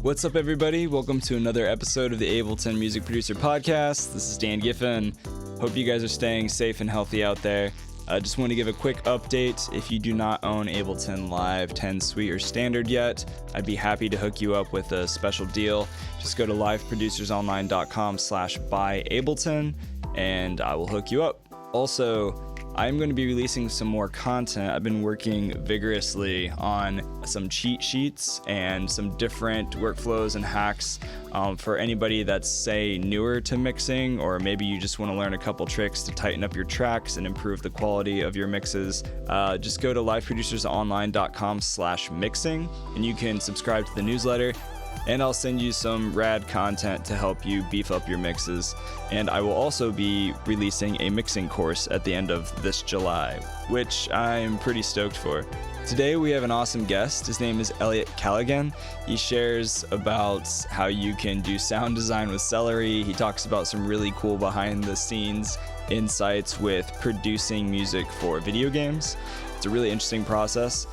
What's up, everybody? Welcome to another episode of the Ableton Music Producer Podcast. This is Dan Giffen. Hope you guys are staying safe and healthy out there. I just want to give a quick update. If you do not own Ableton Live 10 Suite or Standard yet, I'd be happy to hook you up with a special deal. Just go to liveproducersonline.com/buy-Ableton and I will hook you up. Also, I'm going to be releasing some more content. I've been working vigorously on some cheat sheets and some different workflows and hacks for anybody that's, say, newer to mixing, or maybe you just want to learn a couple tricks to tighten up your tracks and improve the quality of your mixes. Just go to liveproducersonline.com/mixing and you can subscribe to the newsletter. And I'll send you some rad content to help you beef up your mixes. And I will also be releasing a mixing course at the end of this July, which I'm pretty stoked for. Today we have an awesome guest. His name is Elliot Callighan. He shares about how you can do sound design with Celery. He talks about some really cool behind the scenes insights with producing music for video games. It's a really interesting process.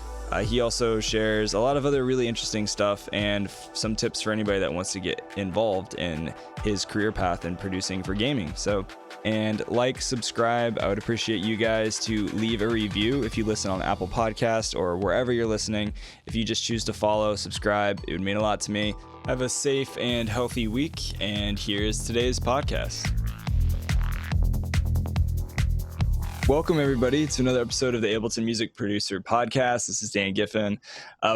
He also shares a lot of other really interesting stuff and some tips for anybody that wants to get involved in his career path in producing for gaming. And subscribe. I would appreciate you guys to leave a review if you listen on Apple Podcast or wherever you're listening. If you just choose to follow, subscribe, it would mean a lot to me. Have a safe and healthy week, and here's today's podcast. Welcome, everybody, to another episode of the Ableton Music Producer Podcast. This is Dan Giffen.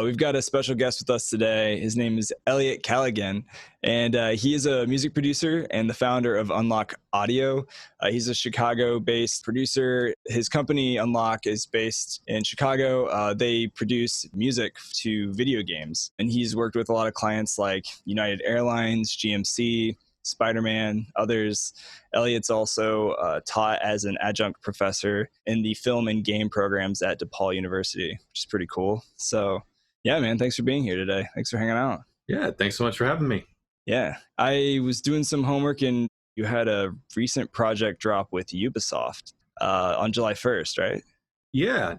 We've got a special guest with us today. His name is Elliot Callighan, and he is a music producer and the founder of Unlock Audio. He's a Chicago-based producer. His company, Unlock, is based in Chicago. They produce music to video games, and he's worked with a lot of clients like United Airlines, GMC, Spiderman, others. Elliot's also taught as an adjunct professor in the film and game programs at DePaul University, which is pretty cool. So, yeah, man, thanks for being here today. Thanks for hanging out. Yeah, thanks so much for having me. Yeah, I was doing some homework, and you had a recent project drop with Ubisoft on July 1st, right? Yeah.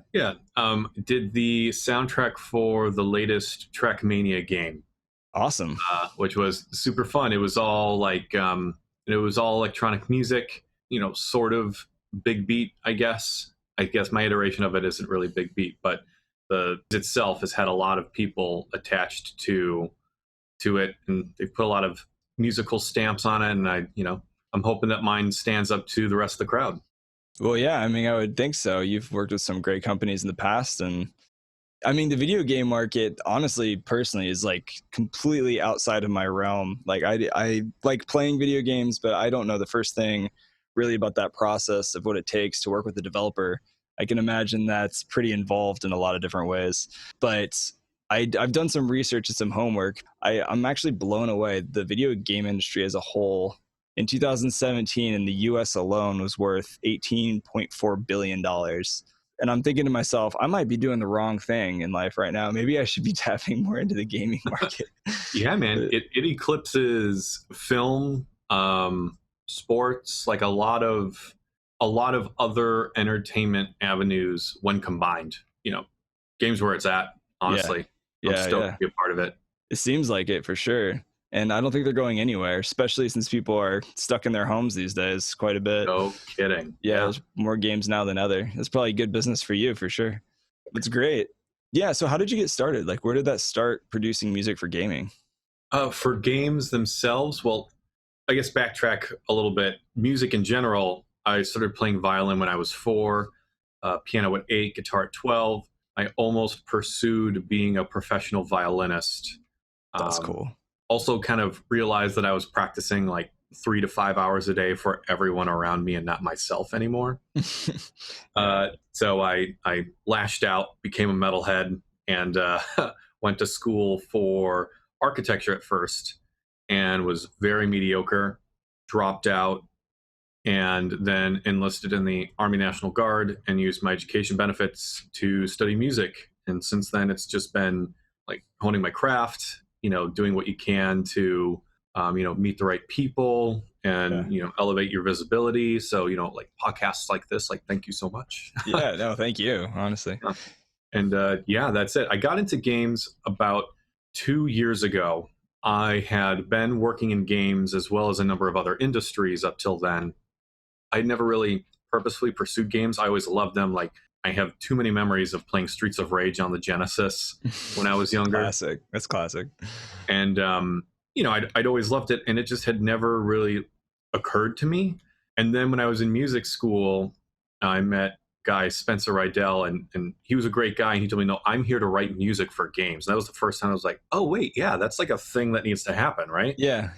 Did the soundtrack for the latest Mania game. Awesome. Which was super fun. It was all it was all electronic music, sort of big beat, I guess. I guess my iteration of it isn't really big beat, but the itself has had a lot of people attached to it, and they've put a lot of musical stamps on it, and I'm hoping that mine stands up to the rest of the crowd. Well, yeah, I mean, I would think so. You've worked with some great companies in the past, and I mean, the video game market, honestly, personally, is like completely outside of my realm. Like I like playing video games, but I don't know the first thing really about that process of what it takes to work with a developer. I can imagine that's pretty involved in a lot of different ways. But I've done some research and some homework. I'm actually blown away. The video game industry as a whole in 2017 in the US alone was worth $18.4 billion. And I'm thinking to myself, I might be doing the wrong thing in life right now. Maybe I should be tapping more into the gaming market. Yeah, man. It eclipses film, sports, like a lot of other entertainment avenues when combined. Games where it's at, honestly. Yeah. I'm stoked to be a part of it. It seems like it for sure. And I don't think they're going anywhere, especially since people are stuck in their homes these days quite a bit. No kidding. Yeah, there's more games now than ever. That's probably good business for you, for sure. It's great. Yeah, so how did you get started? Like, where did that start producing music for gaming? For games themselves, well, I guess backtrack a little bit. Music in general, I started playing violin when I was 4, piano at 8, guitar at 12. I almost pursued being a professional violinist. That's cool. Also kind of realized that I was practicing like 3 to 5 hours a day for everyone around me and not myself anymore. So I lashed out, became a metalhead, and went to school for architecture at first and was very mediocre, dropped out, and then enlisted in the Army National Guard and used my education benefits to study music. And since then, it's just been like honing my craft, doing what you can to, meet the right people and, elevate your visibility. So, like podcasts like this, like, thank you so much. Yeah, no, thank you, honestly. And that's it. I got into games about 2 years ago. I had been working in games as well as a number of other industries up till then. I'd never really purposefully pursued games. I always loved them. Like, I have too many memories of playing Streets of Rage on the Genesis when I was younger. Classic. That's classic. And, I'd always loved it, and it just had never really occurred to me. And then when I was in music school, I met guy Spencer Rydell, and he was a great guy, and he told me, no, I'm here to write music for games. And that was the first time I was like, oh wait, yeah, that's like a thing that needs to happen, right? Yeah.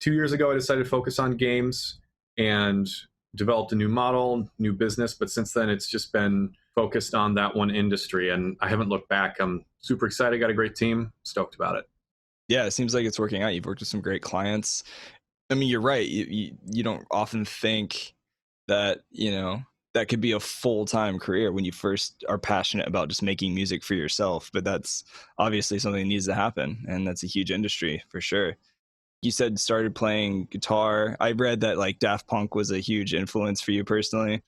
2 years ago, I decided to focus on games and developed a new model, new business, but since then it's just been focused on that one industry, and I haven't looked back. I'm super excited, got a great team, stoked about it. Yeah, it seems like it's working out. You've worked with some great clients. I mean, you're right. You don't often think that, that could be a full-time career when you first are passionate about just making music for yourself, but that's obviously something that needs to happen, and that's a huge industry for sure. You said started playing guitar. I read that like Daft Punk was a huge influence for you personally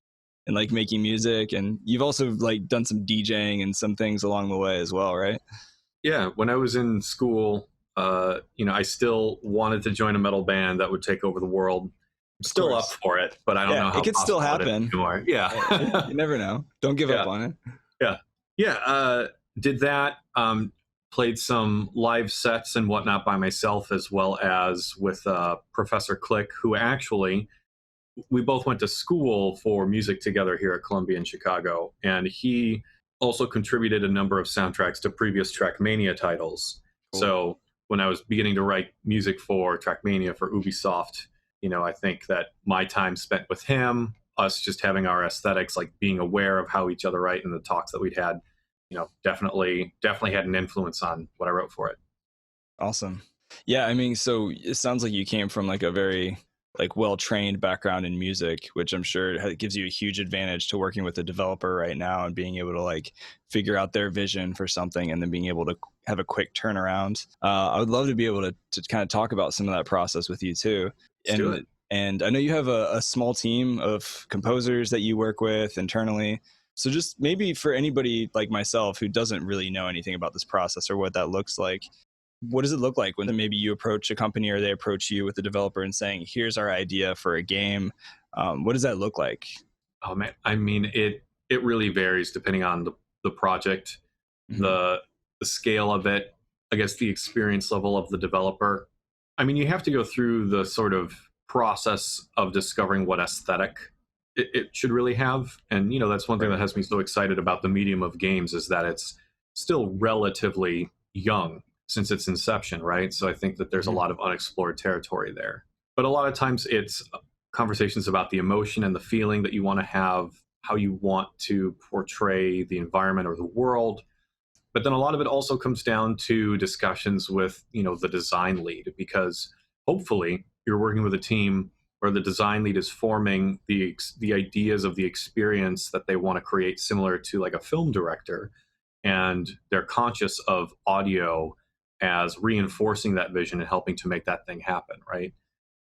and like making music, and you've also like done some DJing and some things along the way as well, right? Yeah, when I was in school, I still wanted to join a metal band that would take over the world. Still up for it, but I don't know how it could still happen. Yeah. You never know. Don't give up on it. Yeah. Did that. Played some live sets and whatnot by myself, as well as with Professor Click, who actually we both went to school for music together here at Columbia in Chicago, and he also contributed a number of soundtracks to previous Trackmania titles. Cool. So when I was beginning to write music for Trackmania for Ubisoft, I think that my time spent with him, us just having our aesthetics, like being aware of how each other write, and the talks that we'd had, definitely had an influence on what I wrote for it. Awesome. Yeah, I mean, so it sounds like you came from like a very like well-trained background in music, which I'm sure gives you a huge advantage to working with a developer right now and being able to like figure out their vision for something and then being able to have a quick turnaround. I would love to be able to kind of talk about some of that process with you too. Let's do it. And I know you have a small team of composers that you work with internally. So just maybe for anybody like myself who doesn't really know anything about this process or what that looks like, what does it look like when maybe you approach a company or they approach you with a developer and saying, here's our idea for a game? What does that look like? Oh man, I mean, it really varies depending on the project, mm-hmm. the scale of it, I guess the experience level of the developer. I mean, you have to go through the sort of process of discovering what aesthetic it should really have. And, that's one thing that has me so excited about the medium of games, is that it's still relatively young since its inception, right? So I think that there's a lot of unexplored territory there. But a lot of times it's conversations about the emotion and the feeling that you want to have, how you want to portray the environment or the world. But then a lot of it also comes down to discussions with, the design lead, because hopefully you're working with a team where the design lead is forming the ideas of the experience that they want to create, similar to like a film director, and they're conscious of audio as reinforcing that vision and helping to make that thing happen, right?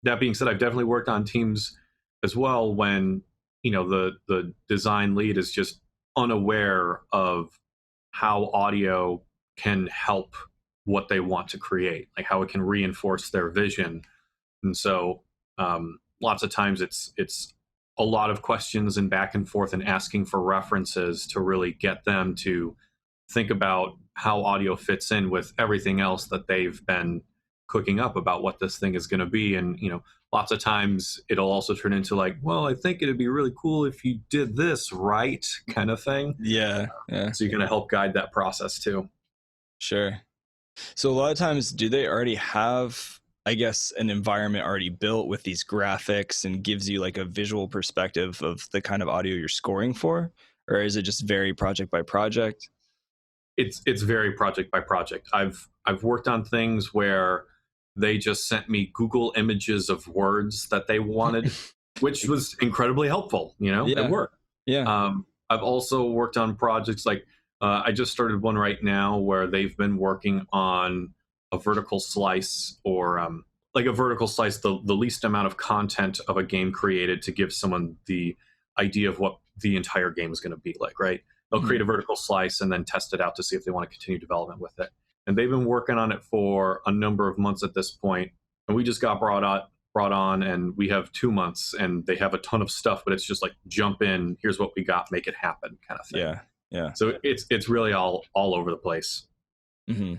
That being said, I've definitely worked on teams as well when, the design lead is just unaware of how audio can help what they want to create, like how it can reinforce their vision. And so lots of times it's a lot of questions and back and forth and asking for references to really get them to think about how audio fits in with everything else that they've been cooking up about what this thing is going to be. And, lots of times it'll also turn into like, well, I think it'd be really cool if you did this right, kind of thing. Yeah. So you're going to help guide that process too. Sure. So a lot of times, do they already have, I guess, an environment already built with these graphics and gives you like a visual perspective of the kind of audio you're scoring for? Or is it just very project by project? It's very project by project. I've worked on things where they just sent me Google images of words that they wanted, which was incredibly helpful. It worked. Yeah. I've also worked on projects like I just started one right now where they've been working on a vertical slice, or like a vertical slice, the least amount of content of a game created to give someone the idea of what the entire game is going to be like, right? They'll create a vertical slice and then test it out to see if they want to continue development with it. and they've been working on it for a number of months at this point. And we just got brought on, and we have 2 months, and they have a ton of stuff, but it's just like, jump in, here's what we got, make it happen kind of thing. Yeah. So it's really all over the place. Mm-hmm.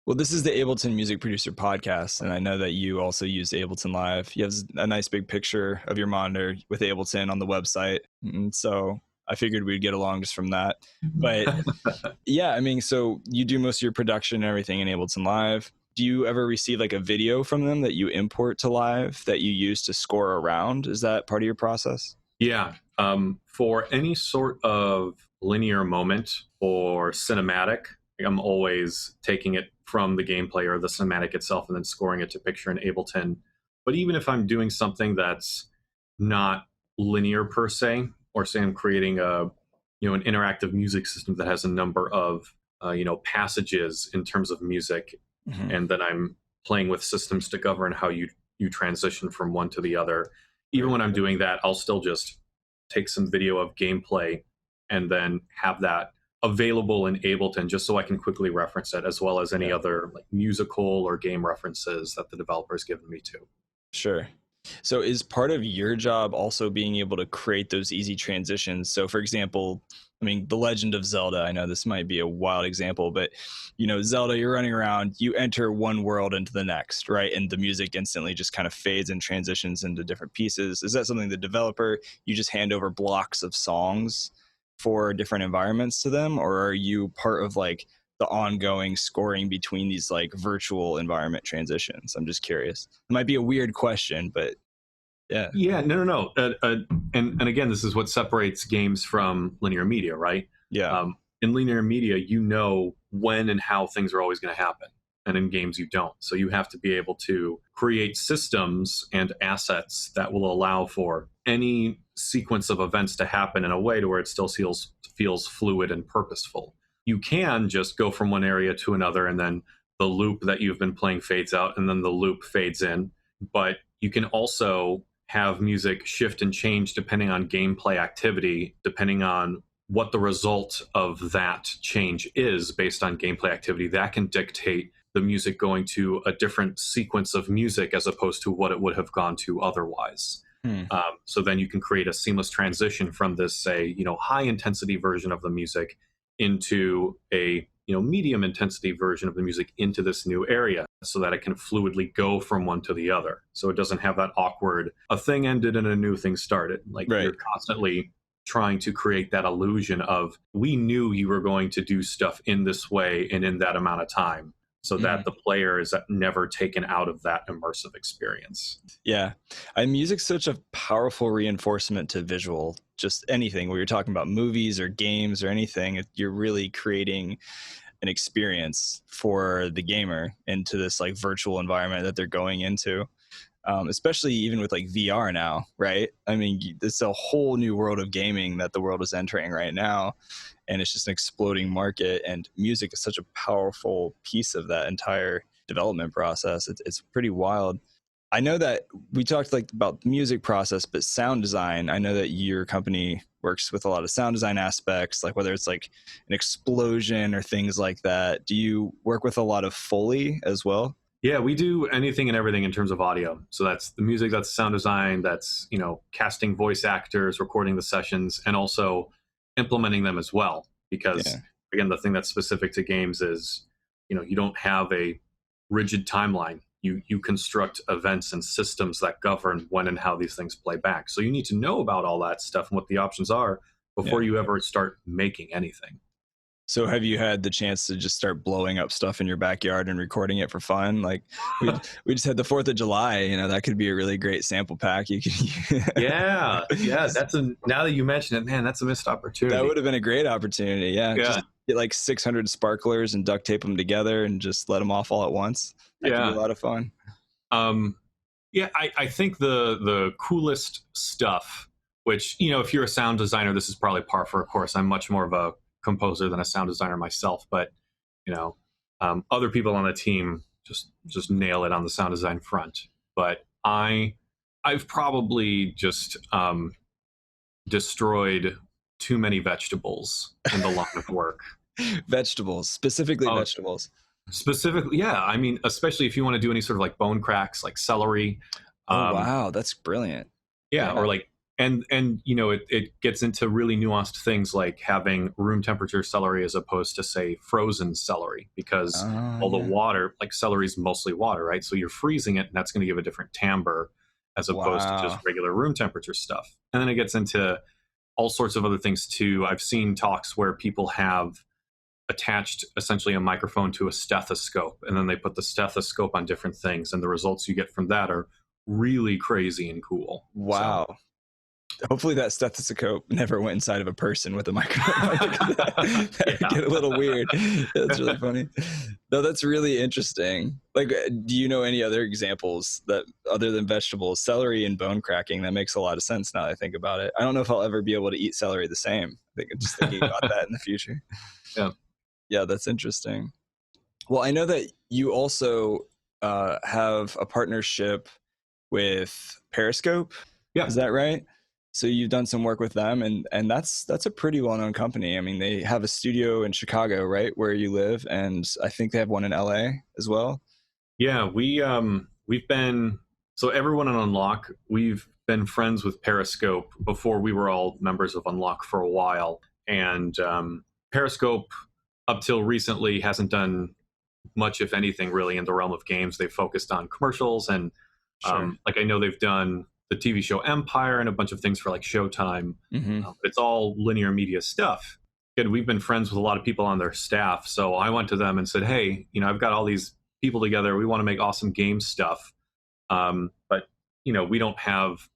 Well, this is the Ableton Music Producer Podcast, and I know that you also use Ableton Live. You have a nice big picture of your monitor with Ableton on the website, and so I figured we'd get along just from that. But yeah, I mean, so you do most of your production and everything in Ableton Live. Do you ever receive like a video from them that you import to Live that you use to score around? Is that part of your process? Yeah. For any sort of linear moment or cinematic, I'm always taking it from the gameplay or the cinematic itself and then scoring it to picture in Ableton. But even if I'm doing something that's not linear per se, or say I'm creating an interactive music system that has a number of passages in terms of music, Mm-hmm. and then I'm playing with systems to govern how you transition from one to the other. Even when I'm doing that, I'll still just take some video of gameplay and then have that available in Ableton just so I can quickly reference it, as well as any other like musical or game references that the developer has given me to. Sure. So is part of your job also being able to create those easy transitions? So for example, I mean, The Legend of Zelda, I know this might be a wild example, but Zelda, you're running around, you enter one world into the next, right? And the music instantly just kind of fades and transitions into different pieces. Is that something the developer, you just hand over blocks of songs for different environments to them? Or are you part of like the ongoing scoring between these like virtual environment transitions? I'm just curious. It might be a weird question, but yeah. No. And again, this is what separates games from linear media, right? Yeah. In linear media, you know when and how things are always going to happen, and in games you don't. So you have to be able to create systems and assets that will allow for any sequence of events to happen in a way to where it still feels fluid and purposeful. You can just go from one area to another, and then the loop that you've been playing fades out, and then the loop fades in. But you can also have music shift and change depending on gameplay activity, depending on what the result of that change is based on gameplay activity. That can dictate the music going to a different sequence of music as opposed to what it would have gone to otherwise. So then you can create a seamless transition from this, say, high intensity version of the music into a medium intensity version of the music into this new area, so that it can fluidly go from one to the other. So it doesn't have that awkward, a thing ended and a new thing started. Like You're constantly trying to create that illusion of, we knew you were going to do stuff in this way and in that amount of time, so that the player is never taken out of that immersive experience. Yeah. Music's such a powerful reinforcement to visual, just anything, where you're talking about movies or games or anything, you're really creating an experience for the gamer into this like virtual environment that they're going into. Especially even with like VR now, right? I mean, it's a whole new world of gaming that the world is entering right now, and it's just an exploding market, and music is such a powerful piece of that entire development process. It's pretty wild. I know that we talked like about the music process, but sound design, I know that your company works with a lot of sound design aspects, like whether it's like an explosion or things like that. Do you work with a lot of Foley as well? Yeah, we do anything and everything in terms of audio. So that's the music, that's sound design, that's, casting voice actors, recording the sessions, and also implementing them as well. Because again, the thing that's specific to games is, you don't have a rigid timeline. You construct events and systems that govern when and how these things play back. So you need to know about all that stuff and what the options are before you ever start making anything. So have you had the chance to just start blowing up stuff in your backyard and recording it for fun? Like we just had the 4th of July, that could be a really great sample pack. You can Yeah. Now that you mention it, man, that's a missed opportunity. That would have been a great opportunity. Yeah. Just get like 600 sparklers and duct tape them together and just let them off all at once. That could be a lot of fun. I think the coolest stuff, which, if you're a sound designer, this is probably par for a course. I'm much more of a composer than a sound designer myself, but other people on the team just nail it on the sound design front. But I've probably just destroyed too many vegetables in the line of work. Vegetables, specifically Oh, vegetables. specifically, yeah. I mean, especially if you want to do any sort of like bone cracks, like celery. Oh, Um, wow. That's brilliant. yeah, Yeah. or like, and you know, it gets into really nuanced things like having room temperature celery as opposed to say frozen celery, because Oh, all the yeah. water, like celery is mostly water, right? So you're freezing it, and that's going to give a different timbre as opposed to just Wow. regular room temperature stuff. And then it gets into all sorts of other things too. I've seen talks where people have attached essentially a microphone to a stethoscope, and then they put the stethoscope on different things, and the results you get from that are really crazy and cool. So Wow. Hopefully that stethoscope never went inside of a person with a microphone. That would yeah. get a little weird. That's really funny. No, that's really interesting. Like, do you know any other examples that other than vegetables, celery and bone cracking? That makes a lot of sense now that I think about it. I don't know if I'll ever be able to eat celery the same. I think just thinking about that in the future. Yeah. Yeah, that's interesting. Well, I know that you also have a partnership with Periscope. Yeah. Is that right? So you've done some work with them, and that's a pretty well-known company. I mean, they have a studio in Chicago, right, where you live, and I think they have one in LA as well. Yeah, we've been, so everyone on Unlock, we've been friends with Periscope before we were all members of Unlock for a while. And Periscope up till recently hasn't done much, if anything, really in the realm of games. They've focused on commercials, and Sure. like I know they've done the TV show Empire and a bunch of things for like Showtime. Mm-hmm. But it's all linear media stuff. And we've been friends with a lot of people on their staff. So I went to them and said, hey, you know, I've got all these people together. We want to make awesome game stuff. But, you know, we don't have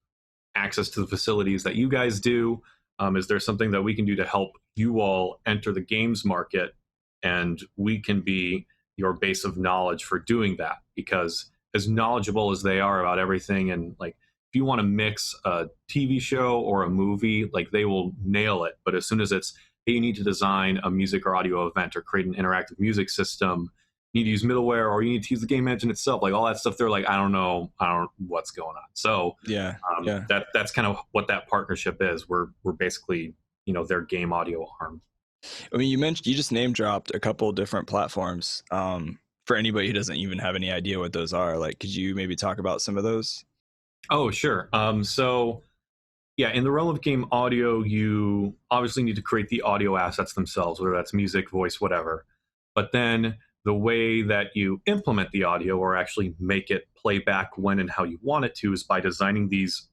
access to the facilities that you guys do. Is there something that we can do to help you all enter the games market? And we can be your base of knowledge for doing that, because as knowledgeable as they are about everything, and like if you want to mix a TV show or a movie, like they will nail it. But as soon as it's, hey, you need to design a music or audio event or create an interactive music system, you need to use middleware, or you need to use the game engine itself, like all that stuff, they're like, I don't know what's going on. So Yeah. Yeah. that's kind of what that partnership is. We're basically, you know, their game audio arm. I mean, you just name dropped a couple different platforms. For anybody who doesn't even have any idea what those are, like, could you maybe talk about some of those? Oh, sure. So yeah, in the realm of game audio, you obviously need to create the audio assets themselves, whether that's music, voice, whatever. But then the way that you implement the audio, or actually make it play back when and how you want it to, is by designing these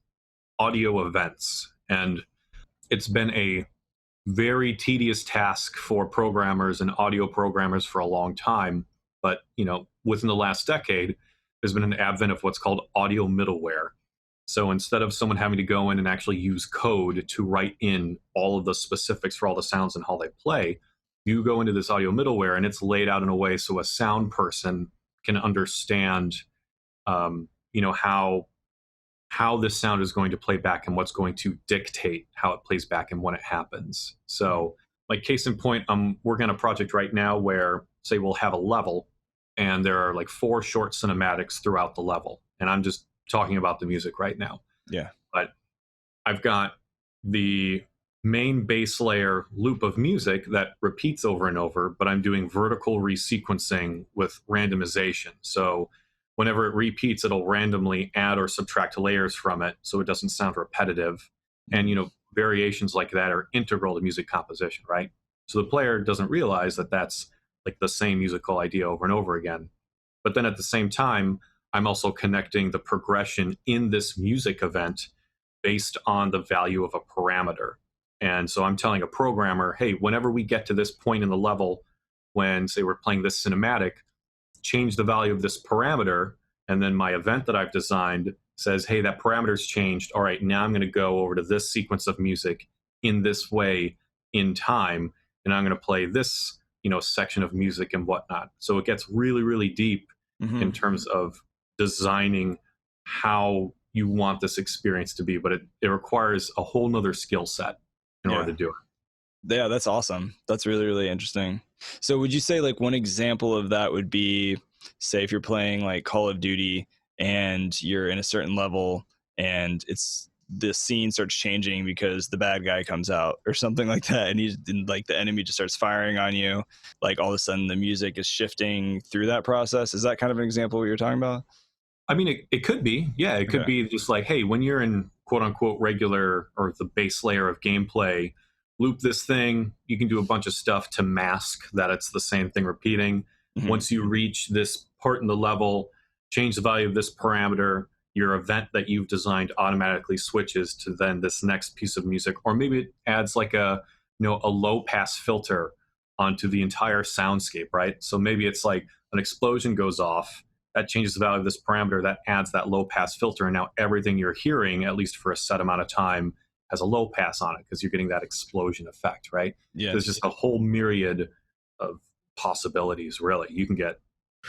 audio events. And it's been a very tedious task for programmers and audio programmers for a long time. But, you know, within the last decade, there's been an advent of what's called audio middleware. So instead of someone having to go in and actually use code to write in all of the specifics for all the sounds and how they play, you go into this audio middleware, and it's laid out in a way so a sound person can understand, you know, how this sound is going to play back and what's going to dictate how it plays back and when it happens. So, like, case in point, I'm working on a project right now where, say, we'll have a level, and there are like 4 short cinematics throughout the level, and I'm just talking about the music right now. Yeah. But I've got the main base layer loop of music that repeats over and over, but I'm doing vertical resequencing with randomization. So whenever it repeats, it'll randomly add or subtract layers from it so it doesn't sound repetitive. And, you know, variations like that are integral to music composition, right? So the player doesn't realize that that's like the same musical idea over and over again. But then at the same time, I'm also connecting the progression in this music event based on the value of a parameter. And so I'm telling a programmer, hey, whenever we get to this point in the level, when, say, we're playing this cinematic, change the value of this parameter. And then my event that I've designed says, hey, that parameter's changed. All right, now I'm going to go over to this sequence of music in this way in time, and I'm going to play this, you know, section of music and whatnot. So it gets really, really deep in terms of designing how you want this experience to be, but it requires a whole nother skill set in order to do it. Yeah, that's awesome. That's really, really interesting. So would you say like one example of that would be, say, if you're playing like Call of Duty and you're in a certain level and it's the scene starts changing because the bad guy comes out or something like that, and like the enemy just starts firing on you, like all of a sudden the music is shifting through that process. Is that kind of an example of what you're talking about? I mean, it could be. Yeah, it could Okay. be just like, hey, when you're in quote unquote regular or the base layer of gameplay, loop this thing. You can do a bunch of stuff to mask that it's the same thing repeating. Mhm. Once you reach this part in the level, change the value of this parameter. Your event that you've designed automatically switches to then this next piece of music, or maybe it adds like a low pass filter onto the entire soundscape, right? So maybe it's like an explosion goes off, that changes the value of this parameter, that adds that low pass filter, and now everything you're hearing, at least for a set amount of time, has a low pass on it because you're getting that explosion effect, right? Yeah. There's just a whole myriad of possibilities, really. You can get,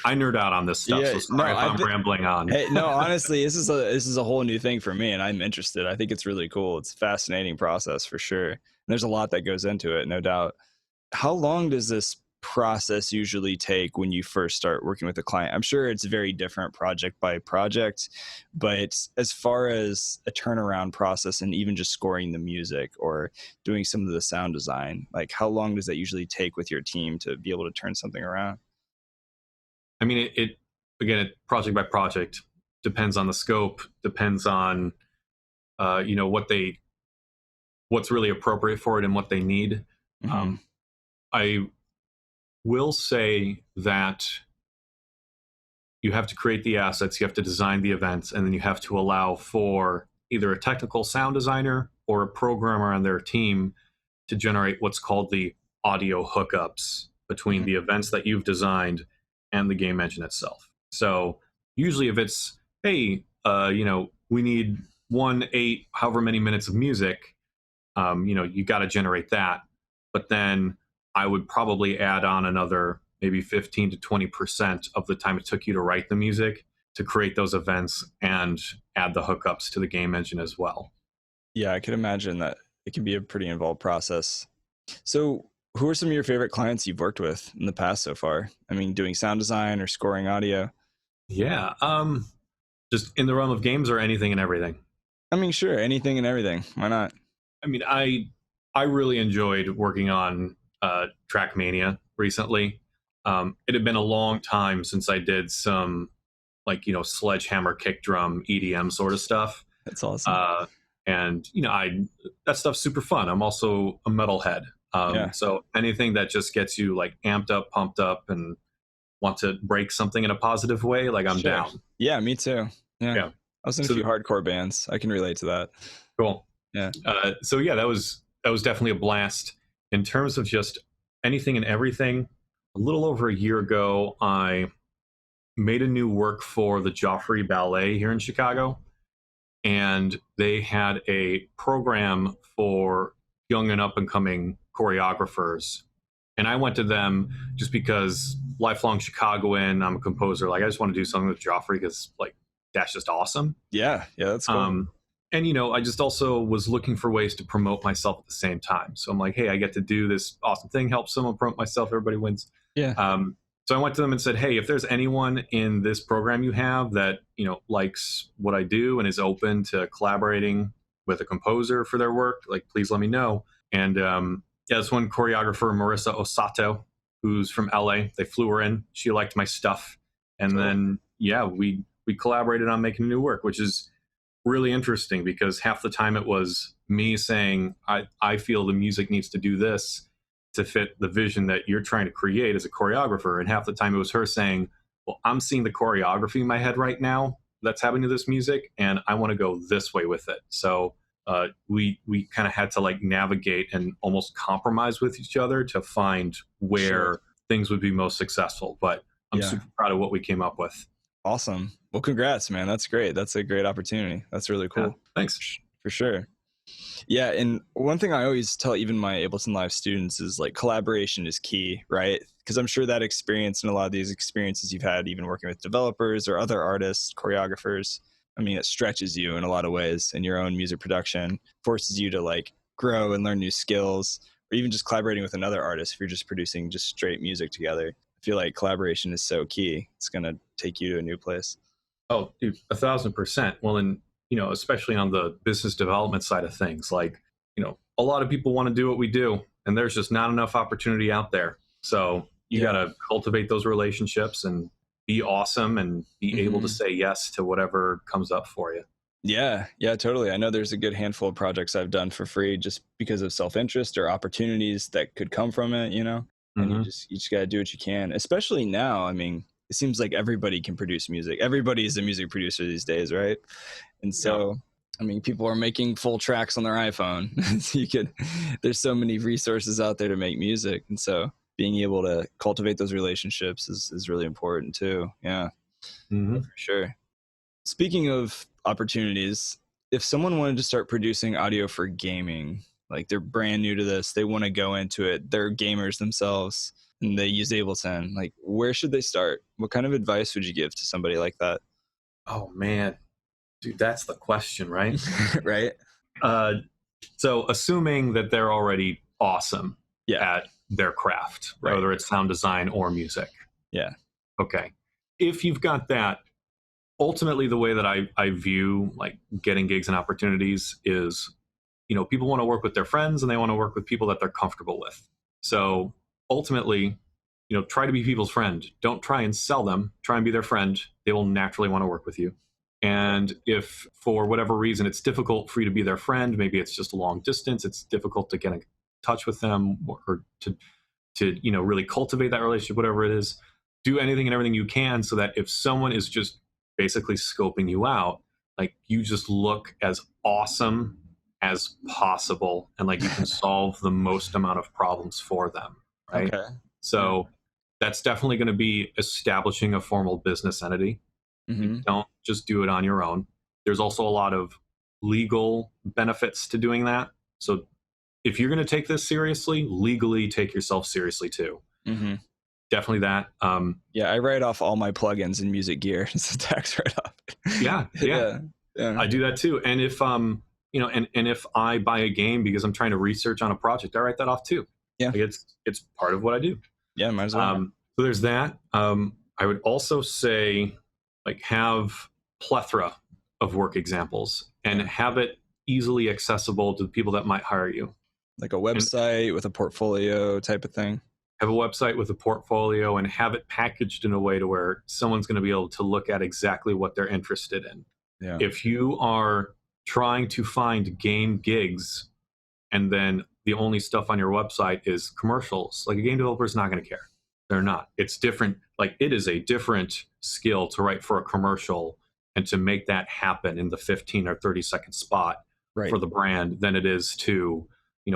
I nerd out on this stuff, Yeah, so sorry if I'm rambling on. Hey, no, honestly, this is a whole new thing for me, and I'm interested. I think it's really cool. It's a fascinating process for sure. And there's a lot that goes into it, no doubt. How long does this process usually take when you first start working with a client? I'm sure it's very different project by project, but as far as a turnaround process and even just scoring the music or doing some of the sound design, like how long does that usually take with your team to be able to turn something around? I mean, it again, project by project, depends on the scope, depends on what's really appropriate for it and what they need. Hmm. Um, I will say that you have to create the assets, you have to design the events, and then you have to allow for either a technical sound designer or a programmer on their team to generate what's called the audio hookups between Hmm. the events that you've designed and the game engine itself. So usually if it's, hey, we need 1/8 however many minutes of music, you got to generate that. But then I would probably add on another maybe 15 to 20% of the time it took you to write the music to create those events and add the hookups to the game engine as well. Yeah, I could imagine that it can be a pretty involved process. So, who are some of your favorite clients you've worked with in the past so far? I mean, doing sound design or scoring audio? Yeah. Just in the realm of games or anything and everything. I mean, sure, anything and everything. Why not? I mean, I really enjoyed working on Track Mania recently. It had been a long time since I did some sledgehammer kick drum EDM sort of stuff. That's awesome. Uh, and I that stuff's super fun. I'm also a metalhead. Yeah, So anything that just gets you like amped up, pumped up, and want to break something in a positive way, like I'm sure. down. Yeah, me too. Yeah. Yeah. I was in a So few hardcore bands. I can relate to that. cool. Yeah. So yeah, that was definitely a blast. In terms of just anything and everything, a little over a year ago, I made a new work for the Joffrey Ballet here in Chicago, and they had a program for young and up and coming choreographers. And I went to them just because lifelong Chicagoan, I'm a composer. Like I just want to do something with Joffrey because like that's just awesome. Yeah. Yeah. That's cool. And I just also was looking for ways to promote myself at the same time. So I'm like, hey, I get to do this awesome thing, help someone promote myself, everybody wins. Yeah. So I went to them and said, hey, if there's anyone in this program you have that likes what I do and is open to collaborating with a composer for their work, like please let me know. And this one choreographer, Marissa Osato, who's from LA, they flew her in. She liked my stuff, and Cool. then we collaborated on making new work, which is really interesting because half the time it was me saying, I feel the music needs to do this to fit the vision that you're trying to create as a choreographer. And half the time it was her saying, well, I'm seeing the choreography in my head right now that's happening to this music, and I want to go this way with it. So we kind of had to like navigate and almost compromise with each other to find where Sure. things would be most successful. But I'm Yeah. super proud of what we came up with. Awesome. Well, congrats, man. That's great. That's a great opportunity. That's really Yeah, cool. thanks. For sure. Yeah, and one thing I always tell even my Ableton Live students is like collaboration is key, right? Because I'm sure that experience and a lot of these experiences you've had, even working with developers or other artists, choreographers, I mean, it stretches you in a lot of ways in your own music production, forces you to like grow and learn new skills, or even just collaborating with another artist if you're just producing just straight music together. I feel like collaboration is so key. It's going to take you to a new place. Oh, dude, 1,000%. Well, and especially on the business development side of things, like, a lot of people want to do what we do, and there's just not enough opportunity out there. So you got to cultivate those relationships and be awesome and be able to say yes to whatever comes up for you. Yeah, totally. I know there's a good handful of projects I've done for free just because of self-interest or opportunities that could come from it, and you just got to do what you can, especially now. I mean, it seems like everybody can produce music. Everybody is a music producer these days, right? And so, I mean, people are making full tracks on their iPhone. So there's so many resources out there to make music. And so being able to cultivate those relationships is really important too. Yeah, for sure. Speaking of opportunities, if someone wanted to start producing audio for gaming, like they're brand new to this, they want to go into it, they're gamers themselves, and they use Ableton, like where should they start? What kind of advice would you give to somebody like that? Oh, man. Dude, that's the question, right? Right. So assuming that they're already awesome at their craft, right, whether it's sound design or music. Yeah. Okay. If you've got that, ultimately the way that I view like getting gigs and opportunities is, people want to work with their friends and they want to work with people that they're comfortable with. So ultimately, try to be people's friend. Don't try and sell them. Try and be their friend. They will naturally want to work with you. And if for whatever reason it's difficult for you to be their friend, maybe it's just a long distance, it's difficult to get in touch with them or to really cultivate that relationship, whatever it is, do anything and everything you can so that if someone is just basically scoping you out, like you just look as awesome as possible and like you can solve the most amount of problems for them, right? Okay. So that's definitely going to be establishing a formal business entity. Don't just do it on your own. There's also a lot of legal benefits to doing that. So if you're going to take this seriously, legally take yourself seriously too. Definitely that. I write off all my plugins and music gear as a tax write-off. Yeah. I do that too. And if and if I buy a game because I'm trying to research on a project, I write that off too. Yeah, like it's part of what I do. Yeah, might as well. So there's that. I would also say, like, have plethora of work examples and have it easily accessible to the people that might hire you. Like a website with a portfolio type of thing. Have a website with a portfolio and have it packaged in a way to where someone's going to be able to look at exactly what they're interested in. Yeah. If you are trying to find game gigs and then the only stuff on your website is commercials, like a game developer is not going to care. They're not. It's different. Like it is a different skill to write for a commercial and to make that happen in the 15 or 30-second spot for the brand than it is to,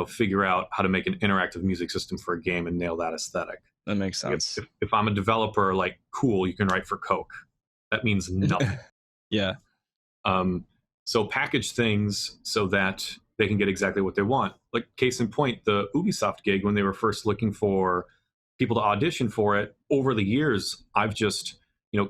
figure out how to make an interactive music system for a game and nail that aesthetic. That makes sense. If I'm a developer, like, cool, you can write for Coke. That means nothing. Yeah. So package things so that they can get exactly what they want. Like case in point, the Ubisoft gig, when they were first looking for people to audition for it, over the years, I've just,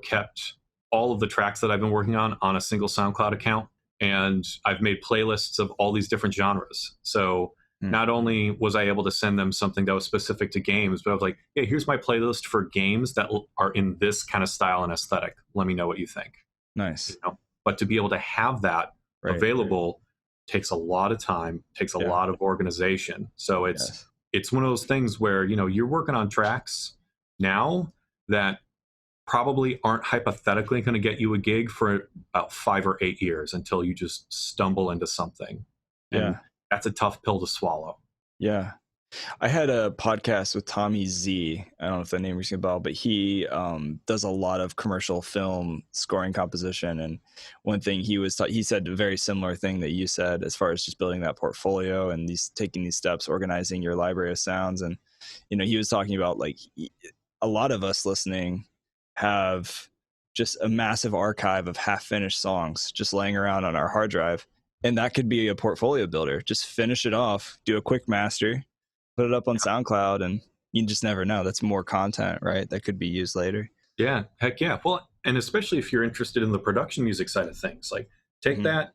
kept all of the tracks that I've been working on a single SoundCloud account. And I've made playlists of all these different genres. So not only was I able to send them something that was specific to games, but I was like, hey, here's my playlist for games that are in this kind of style and aesthetic. Let me know what you think. Nice. But to be able to have that available takes a lot of time, takes a lot of organization. So it's one of those things where, you're working on tracks now that probably aren't hypothetically going to get you a gig for about 5 or 8 years until you just stumble into something. And that's a tough pill to swallow. Yeah. I had a podcast with Tommy Z. I don't know if that name rings a bell, but he does a lot of commercial film scoring composition. And one thing he said a very similar thing that you said as far as just building that portfolio and taking these steps, organizing your library of sounds. And, he was talking about like a lot of us listening have just a massive archive of half-finished songs just laying around on our hard drive. And that could be a portfolio builder. Just finish it off, do a quick master, put it up on SoundCloud, and you just never know. That's more content, right? That could be used later. Yeah, heck yeah. Well, and especially if you're interested in the production music side of things, like take that,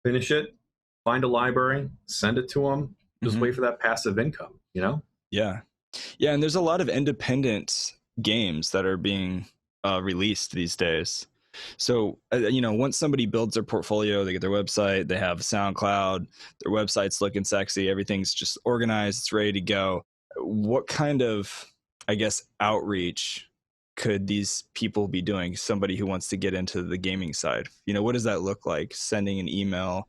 finish it, find a library, send it to them, just wait for that passive income, Yeah. Yeah, and there's a lot of independent games that are being released these days. So, once somebody builds their portfolio, they get their website, they have SoundCloud, their website's looking sexy, everything's just organized, it's ready to go. What kind of, I guess, outreach could these people be doing? Somebody who wants to get into the gaming side, what does that look like? Sending an email,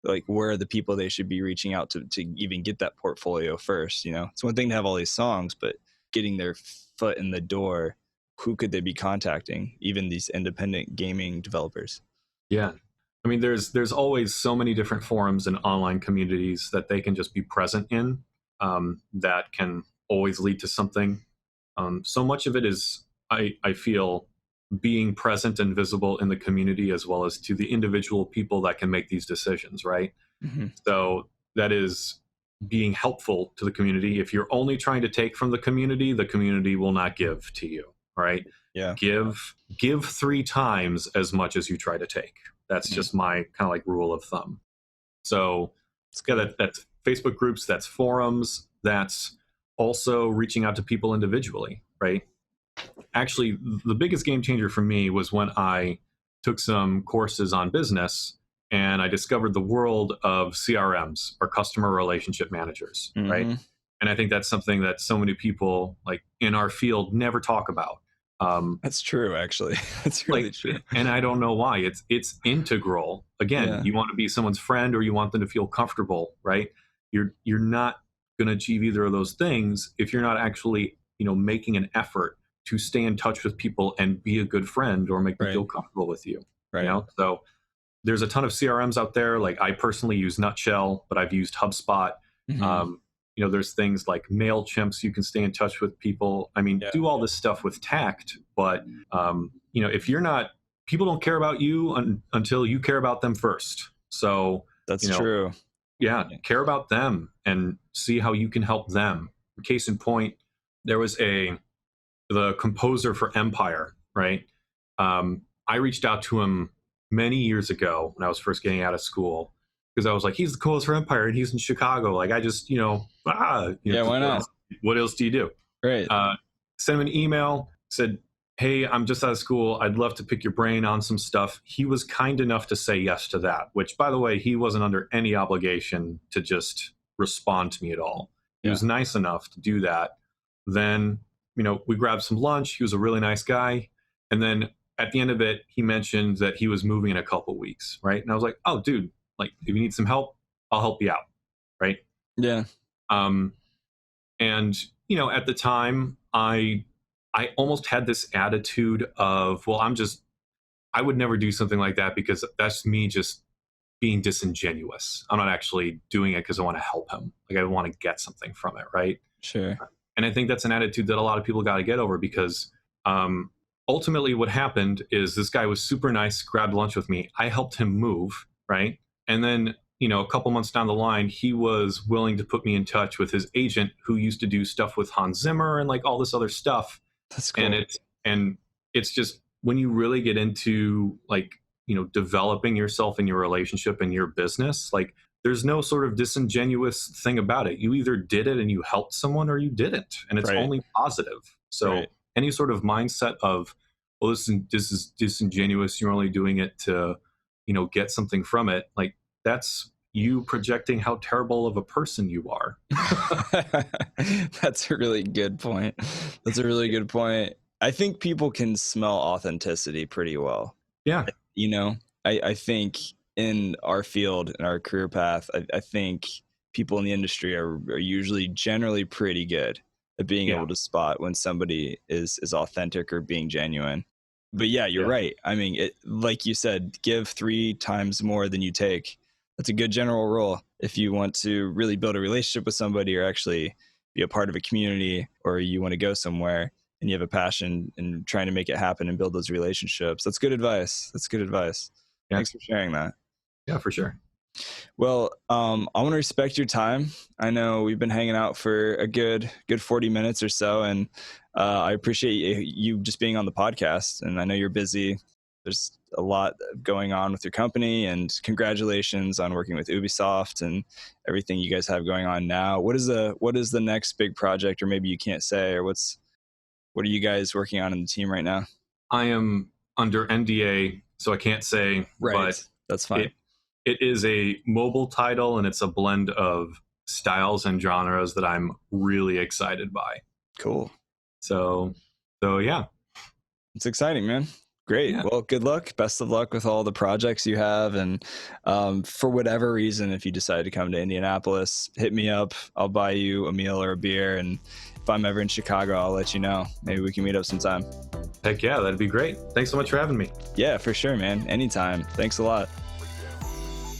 like where are the people they should be reaching out to even get that portfolio first? It's one thing to have all these songs, but getting their foot in the door, who could they be contacting, even these independent gaming developers? Yeah. I mean, there's always so many different forums and online communities that they can just be present in, that can always lead to something. So much of it is, I feel, being present and visible in the community as well as to the individual people that can make these decisions, right? Mm-hmm. So that is being helpful to the community. If you're only trying to take from the community will not give to you, right? Yeah. Give 3 times as much as you try to take. That's just my kind of like rule of thumb. So yeah, that's Facebook groups, that's forums, that's also reaching out to people individually, right? Actually, the biggest game changer for me was when I took some courses on business and I discovered the world of CRMs, or customer relationship managers, right? And I think that's something that so many people like in our field never talk about. That's true, actually. That's really true. And I don't know why. It's integral. Again, you want to be someone's friend or you want them to feel comfortable, right? You're not going to achieve either of those things if you're not actually, making an effort to stay in touch with people and be a good friend or make them feel comfortable with you. Right. So there's a ton of CRMs out there. Like I personally use Nutshell, but I've used HubSpot. There's things like MailChimp, so you can stay in touch with people. I mean, do all this stuff with tact, but if you're not, people don't care about you until you care about them first. So that's true. Yeah, care about them and see how you can help them. Case in point, there was the composer for Empire, right? I reached out to him many years ago when I was first getting out of school, because I was like, he's the coolest for Empire and he's in Chicago. Like I just, why not? What else do you do? Right. Sent him an email, said, hey, I'm just out of school. I'd love to pick your brain on some stuff. He was kind enough to say yes to that, which, by the way, he wasn't under any obligation to just respond to me at all. He was nice enough to do that. Then, we grabbed some lunch. He was a really nice guy. And then at the end of it, he mentioned that he was moving in a couple weeks, right? And I was like, oh, dude, like, if you need some help, I'll help you out, right? Yeah. And, at the time, I almost had this attitude of, well, I would never do something like that because that's me just being disingenuous. I'm not actually doing it because I want to help him. Like I want to get something from it, right? Sure. And I think that's an attitude that a lot of people got to get over, because ultimately what happened is this guy was super nice, grabbed lunch with me. I helped him move, right? And then, a couple months down the line, he was willing to put me in touch with his agent who used to do stuff with Hans Zimmer and like all this other stuff. That's cool. And it's just, when you really get into like, developing yourself in your relationship and your business, like there's no sort of disingenuous thing about it. You either did it and you helped someone or you didn't, and it's only positive. So any sort of mindset of, well, this is disingenuous, you're only doing it to, get something from it, like that's you projecting how terrible of a person you are. That's a really good point. I think people can smell authenticity pretty well. Yeah. I think in our field, in our career path, I think people in the industry are usually generally pretty good at being able to spot when somebody is authentic or being genuine. But yeah, you're right. I mean, like you said, give 3 times more than you take. That's a good general rule. If you want to really build a relationship with somebody or actually be a part of a community, or you want to go somewhere and you have a passion in trying to make it happen and build those relationships, that's good advice. Yeah. Thanks for sharing that. Yeah, for sure. Well, I want to respect your time. I know we've been hanging out for a good 40 minutes or so, and I appreciate you just being on the podcast. And I know you're busy. There's a lot going on with your company, and congratulations on working with Ubisoft and everything you guys have going on now. What is the next big project, or maybe you can't say, or what are you guys working on in the team right now? I am under NDA, so I can't say. Right. But that's fine. It is a mobile title, and it's a blend of styles and genres that I'm really excited by. Cool. So yeah. It's exciting, man. Great. Yeah. Well, good luck. Best of luck with all the projects you have. And for whatever reason, if you decide to come to Indianapolis, hit me up. I'll buy you a meal or a beer. And if I'm ever in Chicago, I'll let you know. Maybe we can meet up sometime. Heck yeah, that'd be great. Thanks so much for having me. Yeah, for sure, man. Anytime. Thanks a lot.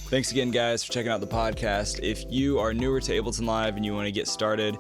Thanks again, guys, for checking out the podcast. If you are newer to Ableton Live and you want to get started,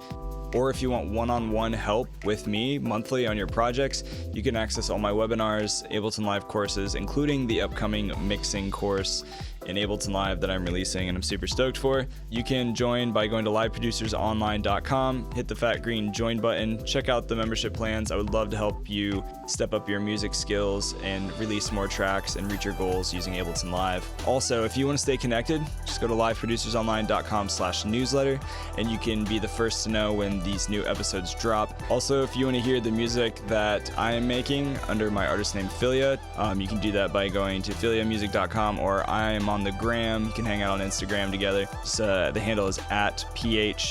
or if you want one-on-one help with me monthly on your projects, you can access all my webinars, Ableton Live courses, including the upcoming mixing course in Ableton Live that I'm releasing and I'm super stoked for. You can join by going to liveproducersonline.com, hit the fat green join button, check out the membership plans. I would love to help you step up your music skills and release more tracks and reach your goals using Ableton Live. Also, if you want to stay connected, just go to liveproducersonline.com/newsletter and you can be the first to know when these new episodes drop. Also, if you want to hear the music that I am making under my artist name Philia, you can do that by going to philiamusic.com, or I am on the gram. You can hang out on Instagram together. The handle is @PHILIA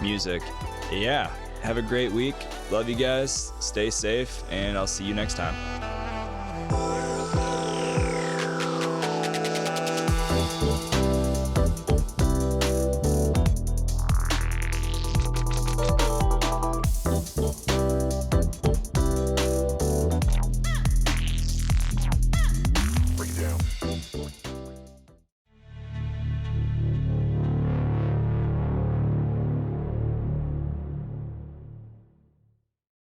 music. Yeah, have a great week. Love you guys. Stay safe, and I'll see you next time.